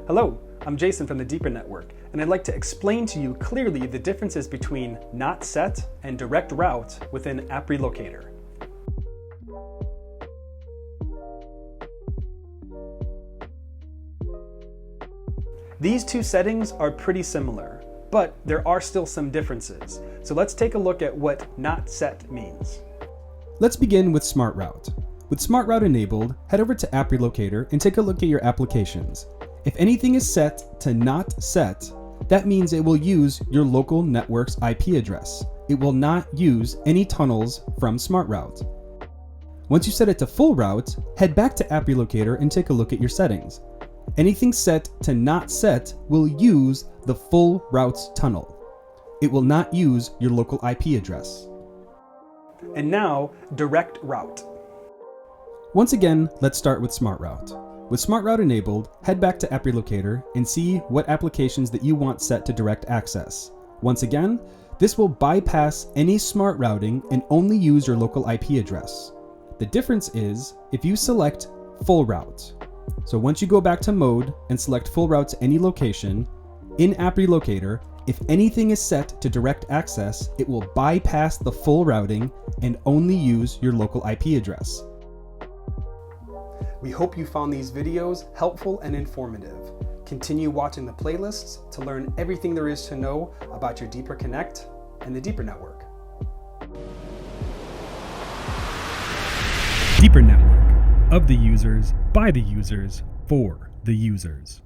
Hello, I'm Jason from the Deeper Network, and I'd like to explain to you clearly the differences between not set and direct route within App Relocator. These two settings are pretty similar, but there are still some differences. So let's take a look at what not set means. Let's begin with Smart Route. With Smart Route enabled, head over to App Relocator and take a look at your applications. If anything is set to not set, that means it will use your local network's IP address. It will not use any tunnels from Smart Route. Once you set it to full route, head back to App Relocator and take a look at your settings. Anything set to not set will use the full routes tunnel. It will not use your local IP address. And now, direct route. Once again, let's start with Smart Route. With Smart Route enabled, head back to App Relocator and see what applications that you want set to direct access. Once again, this will bypass any smart routing and only use your local IP address. The difference is if you select full route. So once you go back to mode and select full route to any location, in App Relocator, if anything is set to direct access, it will bypass the full routing and only use your local IP address. We hope you found these videos helpful and informative. Continue watching the playlists to learn everything there is to know about your Deeper Connect and the Deeper Network. Deeper Network, of the users, by the users, for the users.